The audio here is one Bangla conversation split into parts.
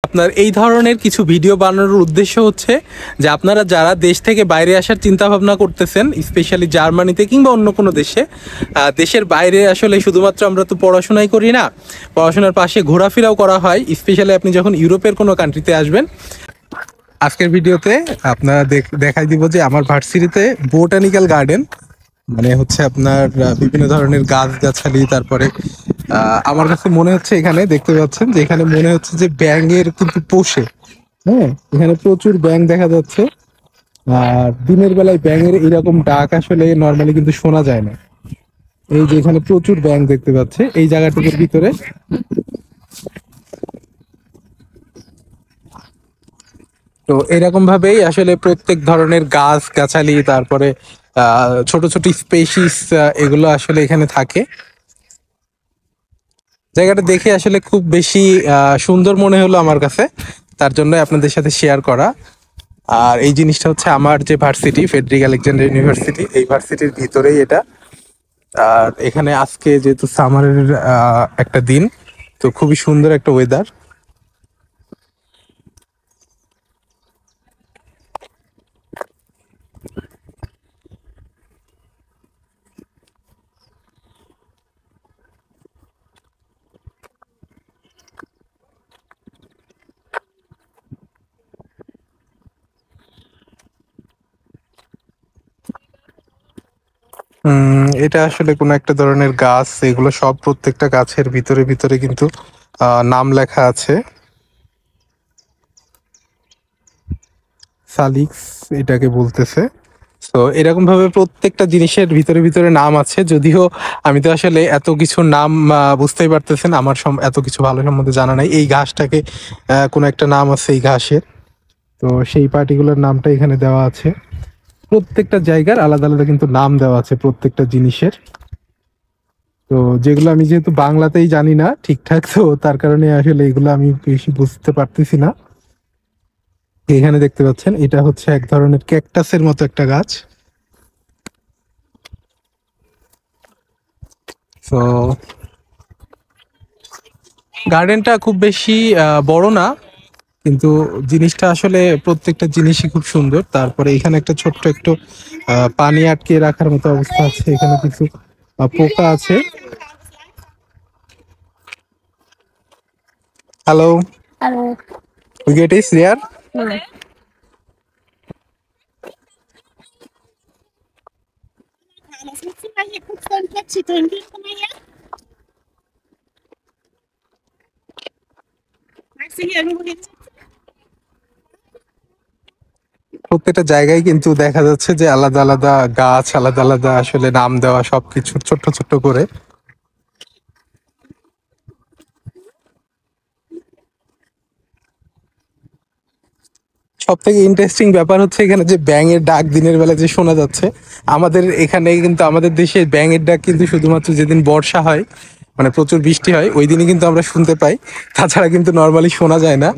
আপনার এই ধরনের কিছু ভিডিও বানানোর উদ্দেশ্য হচ্ছে যে আপনারা যারা দেশ থেকে বাইরে আসার চিন্তা ভাবনা করতেছেন, স্পেশালি জার্মানিতে কিংবা অন্য কোনো দেশে, দেশের বাইরে আসলে শুধুমাত্র আমরা তো পড়াশোনাই করি না, পড়াশোনার পাশে ঘোরাফেরাও করা হয়। স্পেশালি আপনি যখন ইউরোপের কোনো কান্ট্রিতে আসবেন, আজকের ভিডিওতে আপনারা দেখাই দিব যে আমার ভার্সিটিতে বোটানিক্যাল গার্ডেন, মানে হচ্ছে আপনার বিভিন্ন ধরনের গাছগাছালি, তারপরে আমার কাছে মনে হচ্ছে এখানে দেখতে পাচ্ছেন যে এখানে মনে হচ্ছে যে ব্যাঙের কিন্তু পোষে। হ্যাঁ, এখানে প্রচুর ব্যাঙ দেখা যাচ্ছে। আর দিনের বেলায় ব্যাঙের এরকম ডাক আসলে নর্মালি কিন্তু শোনা যায় না। এই যে এখানে প্রচুর ব্যাঙ দেখতে পাচ্ছে এই জায়গাটুকুর ভিতরে। তো এরকম ভাবেই আসলে প্রত্যেক ধরনের গাছ গাছালি, তারপরে ছোট ছোট স্পেসিস, এগুলো আসলে এখানে থাকে। জায়গাটা দেখে আসলে খুব বেশি সুন্দর মনে হলো আমার কাছে, তার জন্য আপনাদের সাথে শেয়ার করা। আর এই জিনিসটা হচ্ছে আমার যে ভার্সিটি, ফেডরিক আলেকজান্ডার ইউনিভার্সিটি, এই ভার্সিটির ভিতরেই এটা। আর এখানে আজকে যেহেতু সামারের একটা দিন, তো খুবই সুন্দর একটা ওয়েদার। এটা আসলে কোনো একটা ধরনের গাছ, এগুলো সব প্রত্যেকটা গাছের ভিতরে ভিতরে কিন্তু নাম লেখা আছে। সালিক্স এটাকে বলতেছে। তো এরকম ভাবে প্রত্যেকটা জিনিসের ভিতরে ভিতরে নাম আছে, যদিও আমি তো আসলে এত কিছু নাম বুঝতেই পারতেছেন, আমার এত কিছু ভালো সম্বন্ধে জানা নাই। এই ঘাসটাকে কোনো একটা নাম আছে এই ঘাসের, তো সেই পার্টিকুলার নামটা এখানে দেওয়া আছে। প্রত্যেকটা জায়গার আলাদা আলাদা কিন্তু নাম দেওয়া আছে প্রত্যেকটা জিনিসের। তো যেগুলো আমি যেহেতু বাংলাতেই জানি না ঠিকঠাক, তো তার কারণে আসলে এগুলো আমি বেশি বুঝতে পারতেছি না। এখানে দেখতে পাচ্ছেন এটা হচ্ছে এক ধরনের ক্যাকটাসের মতো একটা গাছ। তো গার্ডেনটা খুব বেশি বড় না, কিন্তু জিনিসটা আসলে প্রত্যেকটা জিনিসই খুব সুন্দর। তারপরে এখানে একটা ছোট্ট একটু পানি আটকে রাখার মতো অবস্থা আছে, এখানে কিছু পোকা আছে। Hello, Hallo. wie geht es dir? Hm. Carlos, willst du mal hier kurz so ein Plätzchen trinken? Komm mal her. Magst du hier irgendwo hinsetzen? প্রত্যেকটা জায়গায় কিন্তু দেখা যাচ্ছে যে আলাদা আলাদা গাছ, আলাদা আলাদা আসলে নাম দেওয়া, সবকিছু ছোট্ট ছোট্ট করে। সব থেকে ইন্টারেস্টিং ব্যাপার হচ্ছে এখানে যে ব্যাঙের ডাক দিনের বেলা যে শোনা যাচ্ছে। আমাদের এখানে কিন্তু, আমাদের দেশে ব্যাঙের ডাক কিন্তু শুধুমাত্র যেদিন বর্ষা হয়, মানে প্রচুর বৃষ্টি হয়, ওই দিনই কিন্তু আমরা শুনতে পাই। তাছাড়া কিন্তু নর্মালি শোনা যায় না।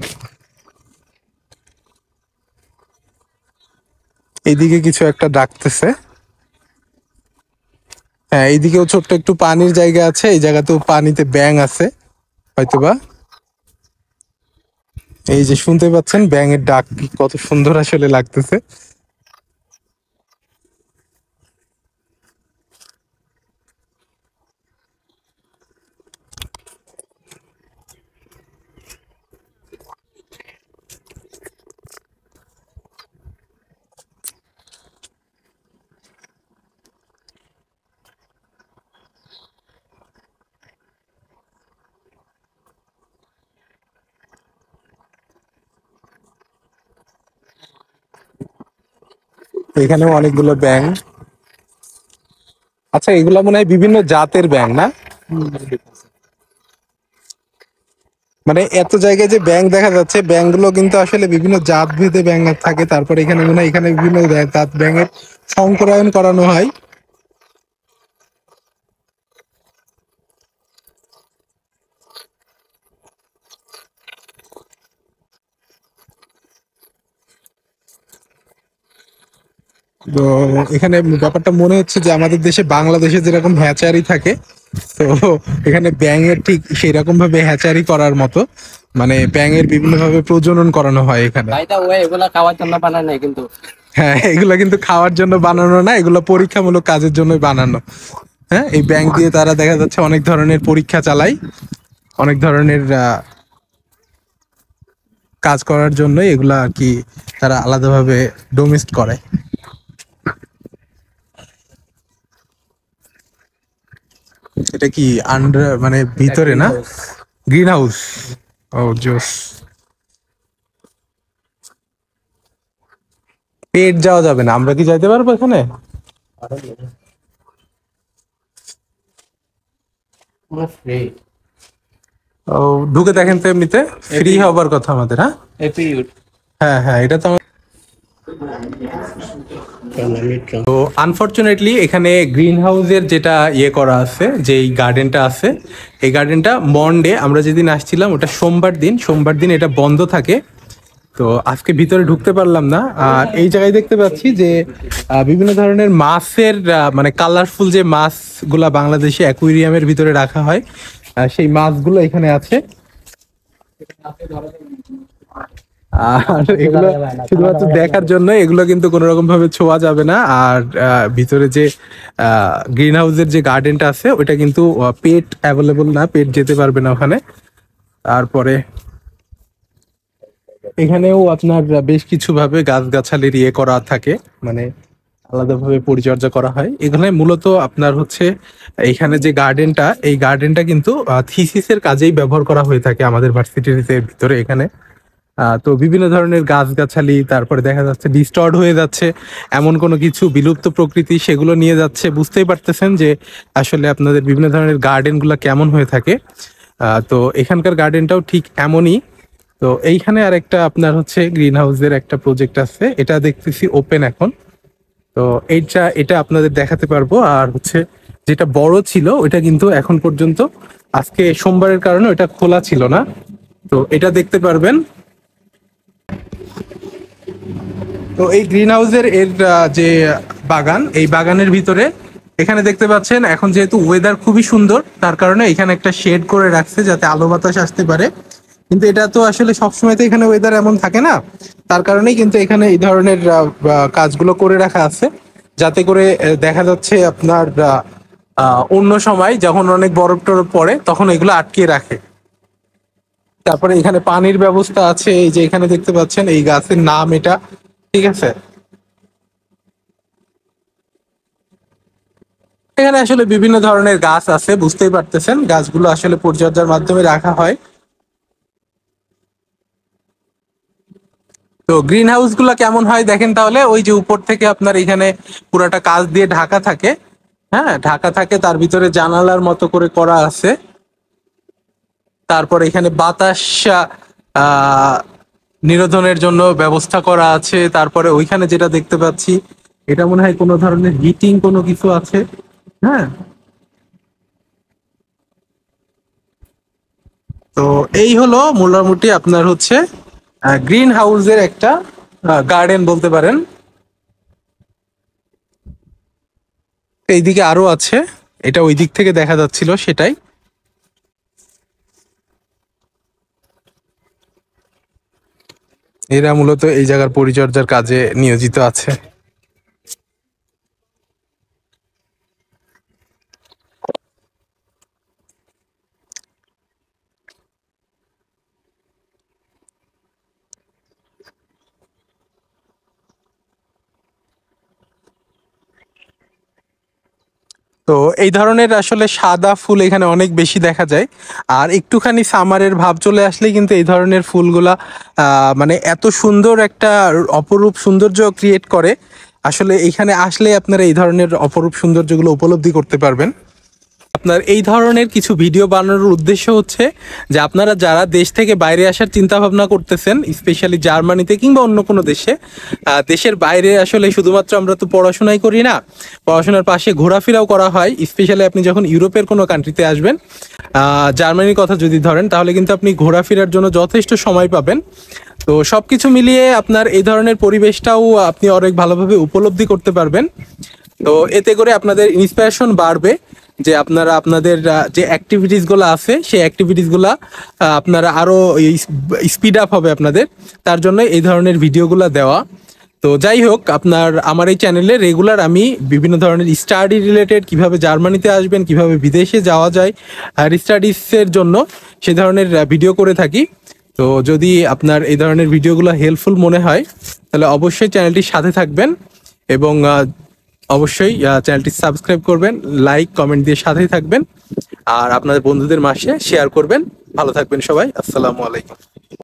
এইদিকে কিছু একটা ডাকতেছে। হ্যাঁ, এইদিকেও ছোট্ট একটু পানির জায়গা আছে, এই জায়গাতেও পানিতে ব্যাঙ আছে হয়তোবা। এই যে শুনতে পাচ্ছেন ব্যাঙের ডাক, কত সুন্দর আসলে লাগতেছে। এখানেও অনেকগুলো ব্যাঙ। আচ্ছা, এগুলা মনে হয় বিভিন্ন জাতের ব্যাঙ, না? মানে এত জায়গায় যে ব্যাঙ দেখা যাচ্ছে, ব্যাঙগুলো কিন্তু আসলে বিভিন্ন জাত ভেদে ব্যাঙ থাকে। তারপরে এখানে মনে হয় এখানে বিভিন্ন জাত ব্যাঙের সংকরায়ন করানো হয়। তো এখানে ব্যাপারটা মনে হচ্ছে যে আমাদের দেশে, বাংলাদেশে যেরকম হ্যাচারি থাকে, তো এখানে ব্যাঙের ঠিক সেই রকম ভাবে হ্যাচারি করার মতো, মানে ব্যাঙের বিভিন্ন ভাবে প্রজনন করানো হয় এখানে। ভাইটা ওই এগুলা খাওয়ার জন্য বানায় নাই কিন্তু। হ্যাঁ, এগুলা কিন্তু খাওয়ার জন্য বানানো না, এগুলো পরীক্ষামূলক কাজের জন্যই বানানো। হ্যাঁ, এই ব্যাঙ দিয়ে তারা দেখা যাচ্ছে অনেক ধরনের পরীক্ষা চালায়, অনেক ধরনের কাজ করার জন্য এগুলা আর কি তারা আলাদাভাবে ডোমেস্ট করে। এটা কি আন্ডার মানে ভিতরে না, গ্রিন হাউস? ও জোস। পেট যাওয়া যাবে না, আমরা কি যাইতে পারবো এখানে? ও, ঢুকে দেখেন তো, এমনিতে ফ্রি হবার কথা আমাদের। হ্যাঁ হ্যাঁ হ্যাঁ, এটা তো তো আনফরচুনেটলি এখানে গ্রিন হাউসের যেটা ইয়ে করা আছে, যে এই গার্ডেনটা আছে, এই গার্ডেনটা মন্ডে আমরা যেদিন আসছিলাম ওটা সোমবার দিন এটা বন্ধ থাকে। তো আজকে ভিতরে ঢুকতে পারলাম না। আর এই জায়গায় দেখতে পাচ্ছি যে বিভিন্ন ধরনের মাছের মানে কালারফুল যে মাছগুলা বাংলাদেশে অ্যাকুয়ারিয়ামের ভিতরে রাখা হয়, সেই মাছগুলো এখানে আছে। আর এগুলো শুধুমাত্র দেখার জন্য, এগুলো কিন্তু কোনো রকম ভাবে ছোঁয়া যাবে না। আর ভিতরে যে গ্রিন হাউসের যে গার্ডেনটা আছে ওটা কিন্তু পেট অ্যাভেলেবল না, পেট যেতে পারবে না ওখানে। তারপরে এখানেও আপনার বেশ কিছু ভাবে গাছগাছালির ইয়ে করা থাকে, মানে আলাদাভাবে পরিচর্যা করা হয়। এখানে মূলত আপনার হচ্ছে এখানে যে গার্ডেনটা, এই গার্ডেনটা কিন্তু থিসিসের কাজেই ব্যবহার করা হয়ে থাকে আমাদের ভার্সিটির ভিতরে এখানে। তো বিভিন্ন ধরনের গাছগাছালি, তারপরে দেখা যাচ্ছে ডিস্টর্ড হয়ে যাচ্ছে এমন কোনো কিছু, বিলুপ্ত প্রকৃতি, সেগুলো নিয়ে যাচ্ছে। বুঝতেই পারতেছেন যে আসলে আপনাদের বিভিন্ন ধরনের গার্ডেনগুলো কেমন হয়ে থাকে। তো এখানকার গার্ডেনটাও ঠিক এমনই। তো এইখানে আর একটা আপনার হচ্ছে গ্রিন হাউসের একটা প্রজেক্ট আছে, এটা দেখতেছি ওপেন এখন। তো এটা আপনাদের দেখাতে পারবো। আর হচ্ছে যেটা বড় ছিল ওইটা কিন্তু এখন পর্যন্ত, আজকে সোমবারের কারণে ওটা খোলা ছিল না, তো এটা দেখতে পারবেন। তো এই গ্রিন হাউসের যে বাগান, এই বাগানের ভিতরে এখানে দেখতে পাচ্ছেন এখন যেহেতু ওয়েদার খুবই সুন্দর, তার কারণে এখানে একটা শেড করে রাখছে যাতে আলো বাতাস আসতে পারে। কিন্তু এটা তো আসলে সবসময় তো এখানে ওয়েদার এমন থাকে না, তার কারণেই কিন্তু এখানে এই ধরনের কাজগুলো করে রাখা আছে, যাতে করে দেখা যাচ্ছে আপনার অন্য সময় যখন অনেক বরফ টরফ পড়ে তখন এগুলো আটকে রাখে। তারপরে এখানে পানির ব্যবস্থা আছে, এই যে এখানে দেখতে পাচ্ছেন এই গাছের নাম এটা, ঠিক আছে। এখানে আসলে বিভিন্ন ধরনের গাছ আছে, বুঝতেই পারতেছেন গাছগুলো আসলে পরিচর্যার মাধ্যমে রাখা হয়। তো গ্রিন হাউস গুলা কেমন হয় দেখেন তাহলে, ওই যে উপর থেকে আপনার এখানে পুরাটা কাঁচ দিয়ে ঢাকা থাকে, হ্যাঁ ঢাকা থাকে, তার ভিতরে জানালার মতো করে করা আছে। তারপর এখানে বাতাস আহ নিরোধনের জন্য ব্যবস্থা করা আছে। তারপরে ওইখানে যেটা দেখতে পাচ্ছি এটা মনে হয় কোনো ধরনের হিটিং কোনো কিছু আছে। হ্যাঁ, তো এই হলো মোটামুটি আপনার হচ্ছে গ্রিন হাউসের একটা গার্ডেন বলতে পারেন। এইদিকে আরো আছে, এটা ওই দিক থেকে দেখা যাচ্ছিল সেটাই। এরা মূলত এই জায়গার পরিচর্যার কাজে নিয়োজিত আছে। তো এই ধরনের আসলে সাদা ফুল এখানে অনেক বেশি দেখা যায়। আর একটুখানি সামারের ভাব চলে আসলে কিন্তু এই ধরনের ফুলগুলা মানে এত সুন্দর একটা অপরূপ সৌন্দর্য ক্রিয়েট করে। আসলে এখানে আসলে আপনারা এই ধরনের অপরূপ সৌন্দর্যগুলো উপলব্ধি করতে পারবেন। আপনার এই ধরনের কিছু ভিডিও বানানোর উদ্দেশ্য হচ্ছে যে আপনারা যারা দেশ থেকে বাইরে আসার চিন্তা ভাবনা করতেছেন, স্পেশালি জার্মানিতে কিংবা অন্য কোনো দেশে, দেশের বাইরে আসলে শুধুমাত্র আমরা তো পড়াশোনাই করি না, পড়াশোনার পাশে ঘোরাফেরাও করা হয়। স্পেশালি আপনি যখন ইউরোপের কোনো কান্ট্রিতে আসবেন, জার্মানির কথা যদি ধরেন, তাহলে কিন্তু আপনি ঘোরাফেরার জন্য যথেষ্ট সময় পাবেন। তো সবকিছু মিলিয়ে আপনার এই ধরনের পরিবেশটাও আপনি অনেক ভালোভাবে উপলব্ধি করতে পারবেন। তো এতে করে আপনাদের ইন্সপিরেশন বাড়বে। যে আপনারা আপনাদের যে অ্যাক্টিভিটিসগুলো আছে সেই অ্যাক্টিভিটিসগুলো আপনারা আরও স্পিড আপ হবে আপনাদের, তার জন্য এই ধরনের ভিডিওগুলো দেওয়া। তো যাই হোক, আমার এই চ্যানেলে রেগুলার আমি বিভিন্ন ধরনের স্টাডি রিলেটেড, কিভাবে জার্মানিতে আসবেন, কিভাবে বিদেশে যাওয়া যায় হায়ার স্টাডিজের জন্য, সে ধরনের ভিডিও করে থাকি। তো যদি আপনার এই ধরনের ভিডিওগুলো হেল্পফুল মনে হয় তাহলে অবশ্যই চ্যানেলটির সাথে থাকবেন এবং অবশ্যই চ্যানেলটি সাবস্ক্রাইব করবেন, লাইক কমেন্ট দিয়ে সাথেই থাকবেন আর আপনাদের বন্ধুদের মাঝে শেয়ার করবেন। ভালো থাকবেন সবাই, আসসালামু আলাইকুম।